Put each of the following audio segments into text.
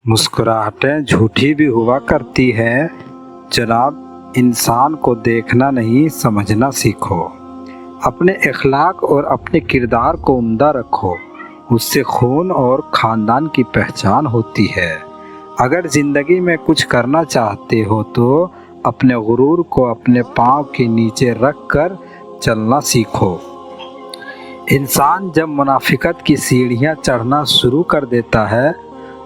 मुस्कुराहटें झूठी भी हुआ करती हैं जनाब। इंसान को देखना नहीं समझना सीखो। अपने अखलाक और अपने किरदार को उम्दा रखो, उससे खून और ख़ानदान की पहचान होती है। अगर ज़िंदगी में कुछ करना चाहते हो तो अपने गुरूर को अपने पाँव के नीचे रख कर चलना सीखो। इंसान जब मुनाफिकत की सीढ़ियाँ चढ़ना शुरू कर देता है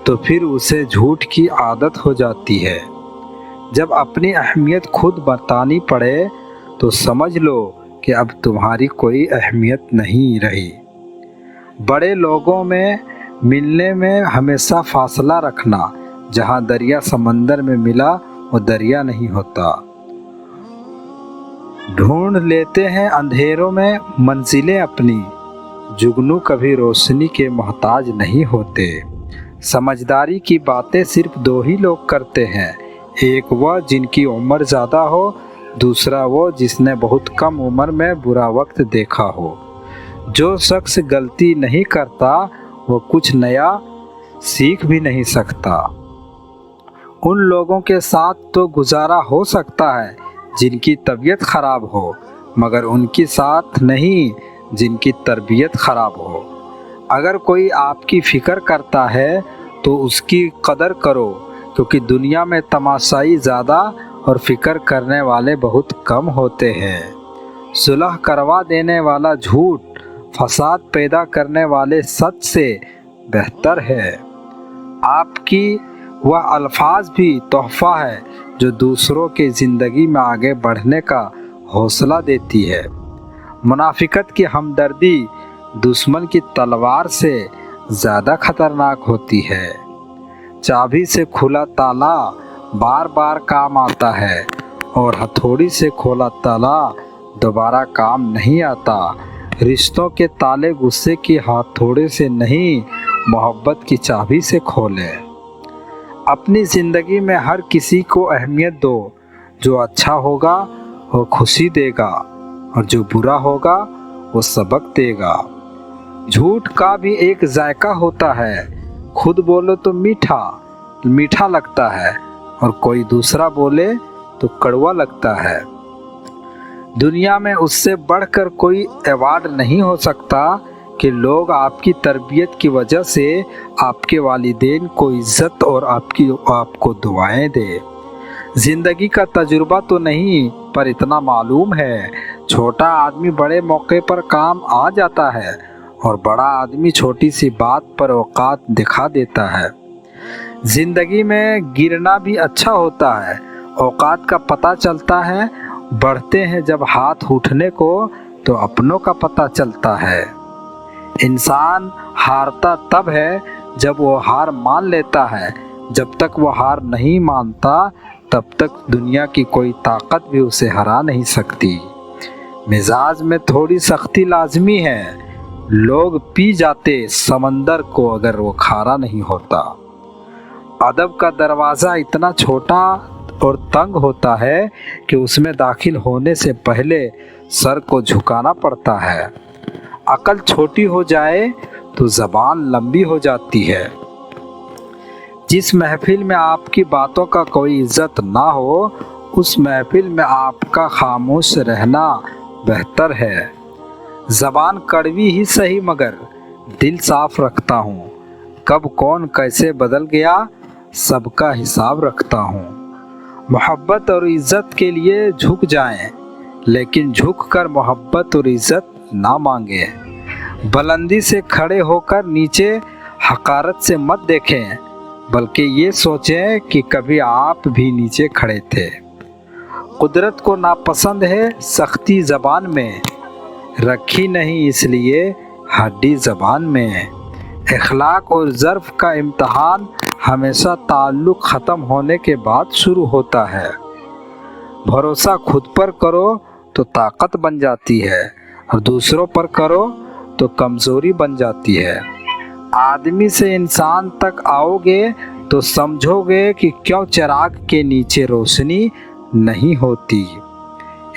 तो फिर उसे झूठ की आदत हो जाती है। जब अपनी अहमियत खुद बतानी पड़े तो समझ लो कि अब तुम्हारी कोई अहमियत नहीं रही। बड़े लोगों में मिलने में हमेशा फासला रखना। जहाँ दरिया समंदर में मिला वो दरिया नहीं होता। ढूंढ लेते हैं अंधेरों में मंजिलें अपनी, जुगनू कभी रोशनी के मोहताज नहीं होते। समझदारी की बातें सिर्फ दो ही लोग करते हैं, एक वह जिनकी उम्र ज़्यादा हो, दूसरा वो जिसने बहुत कम उम्र में बुरा वक्त देखा हो। जो शख्स गलती नहीं करता वो कुछ नया सीख भी नहीं सकता। उन लोगों के साथ तो गुजारा हो सकता है जिनकी तबीयत ख़राब हो, मगर उनके साथ नहीं जिनकी तरबियत ख़राब हो। अगर कोई आपकी फ़िक्र करता है तो उसकी कदर करो, क्योंकि दुनिया में तमाशाई ज़्यादा और फ़िक्र करने वाले बहुत कम होते हैं। सुलह करवा देने वाला झूठ फसाद पैदा करने वाले सच से बेहतर है। आपकी वह अल्फाज भी तोहफ़ा है जो दूसरों के ज़िंदगी में आगे बढ़ने का हौसला देती है। मुनाफिकत की हमदर्दी दुश्मन की तलवार से ज़्यादा खतरनाक होती है। चाबी से खुला ताला बार बार काम आता है और हथौड़ी से खोला ताला दोबारा काम नहीं आता। रिश्तों के ताले गुस्से की हथौड़े से नहीं, मोहब्बत की चाबी से खोले। अपनी ज़िंदगी में हर किसी को अहमियत दो। जो अच्छा होगा वो खुशी देगा और जो बुरा होगा वो सबक देगा। झूठ का भी एक जायका होता है। खुद बोलो तो मीठा मीठा लगता है और कोई दूसरा बोले तो कड़वा लगता है। दुनिया में उससे बढ़कर कोई अवार्ड नहीं हो सकता कि लोग आपकी तरबियत की वजह से आपके वालिदैन को इज़्ज़त और आपको दुआएं दे। ज़िंदगी का तजुर्बा तो नहीं, पर इतना मालूम है छोटा आदमी बड़े मौके पर काम आ जाता है और बड़ा आदमी छोटी सी बात पर औकात दिखा देता है। ज़िंदगी में गिरना भी अच्छा होता है। औकात का पता चलता है, बढ़ते हैं जब हाथ उठने को तो अपनों का पता चलता है। इंसान हारता तब है जब वो हार मान लेता है। जब तक वो हार नहीं मानता तब तक दुनिया की कोई ताकत भी उसे हरा नहीं सकती। मिजाज में थोड़ी सख्ती लाजमी है। लोग पी जाते समंदर को अगर वो खारा नहीं होता। अदब का दरवाज़ा इतना छोटा और तंग होता है कि उसमें दाखिल होने से पहले सर को झुकाना पड़ता है। अकल छोटी हो जाए तो ज़बान लंबी हो जाती है। जिस महफिल में आपकी बातों का कोई इज्जत ना हो, उस महफिल में आपका खामोश रहना बेहतर है। ज़बान कड़वी ही सही मगर दिल साफ रखता हूँ। कब कौन कैसे बदल गया सबका हिसाब रखता हूँ। मोहब्बत और इज़्ज़त के लिए झुक जाएं, लेकिन झुक कर मोहब्बत और इज़्ज़त ना मांगे। बुलंदी से खड़े होकर नीचे हकारत से मत देखें, बल्कि ये सोचें कि कभी आप भी नीचे खड़े थे। कुदरत को नापसंद है सख्ती ज़बान में, रखी नहीं इसलिए हड्डी ज़बान में। अखलाक और ज़र्फ़ का इम्तहान हमेशा ताल्लुक़ ख़त्म होने के बाद शुरू होता है। भरोसा खुद पर करो तो ताकत बन जाती है और दूसरों पर करो तो कमज़ोरी बन जाती है। आदमी से इंसान तक आओगे तो समझोगे कि क्यों चिराग के नीचे रोशनी नहीं होती।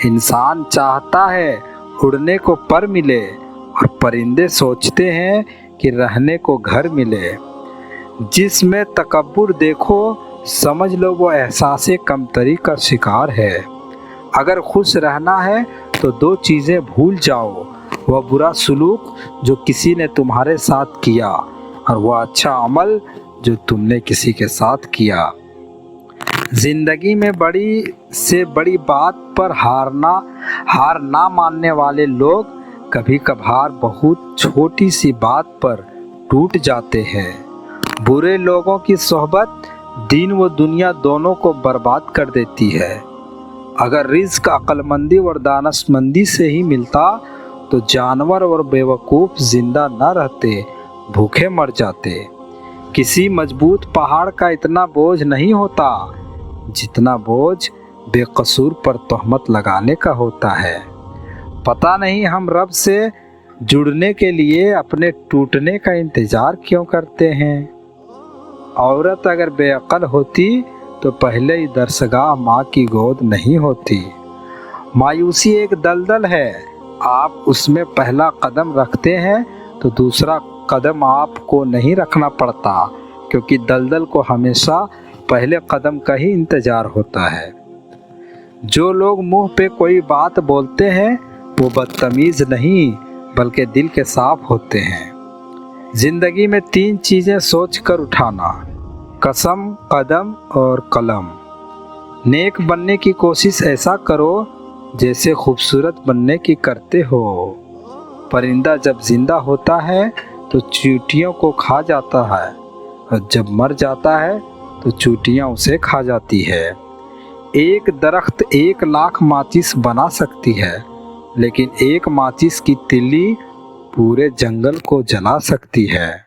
इंसान चाहता है उड़ने को पर मिले और परिंदे सोचते हैं कि रहने को घर मिले। जिसमें तकब्बुर देखो समझ लो वो एहसास कमतरी का शिकार है। अगर खुश रहना है तो दो चीज़ें भूल जाओ, वह बुरा सलूक जो किसी ने तुम्हारे साथ किया और वह अच्छा अमल जो तुमने किसी के साथ किया। जिंदगी में बड़ी से बड़ी बात पर हार ना मानने वाले लोग कभी कभार बहुत छोटी सी बात पर टूट जाते हैं। बुरे लोगों की सोहबत दीन व दुनिया दोनों को बर्बाद कर देती है। अगर रिज़्क अक्लमंदी और दानशमंदी से ही मिलता तो जानवर और बेवकूफ़ जिंदा न रहते, भूखे मर जाते। किसी मजबूत पहाड़ का इतना बोझ नहीं होता जितना बोझ बेकसूर पर तोहमत लगाने का होता है। पता नहीं हम रब से जुड़ने के लिए अपने टूटने का इंतज़ार क्यों करते हैं। औरत अगर बेअक्ल होती तो पहले ही दरसगाह माँ की गोद नहीं होती। मायूसी एक दलदल है, आप उसमें पहला कदम रखते हैं तो दूसरा कदम आपको नहीं रखना पड़ता, क्योंकि दलदल को हमेशा पहले कदम का ही इंतज़ार होता है। जो लोग मुंह पे कोई बात बोलते हैं वो बदतमीज़ नहीं बल्कि दिल के साफ होते हैं। ज़िंदगी में 3 चीज़ें सोच कर उठाना: कसम, कदम और कलम। नेक बनने की कोशिश ऐसा करो जैसे खूबसूरत बनने की करते हो। परिंदा जब जिंदा होता है तो चींटियों को खा जाता है और जब मर जाता है तो चींटियां उसे खा जाती है। एक दरख्त 1 लाख माचिस बना सकती है, लेकिन एक माचिस की तिल्ली पूरे जंगल को जला सकती है।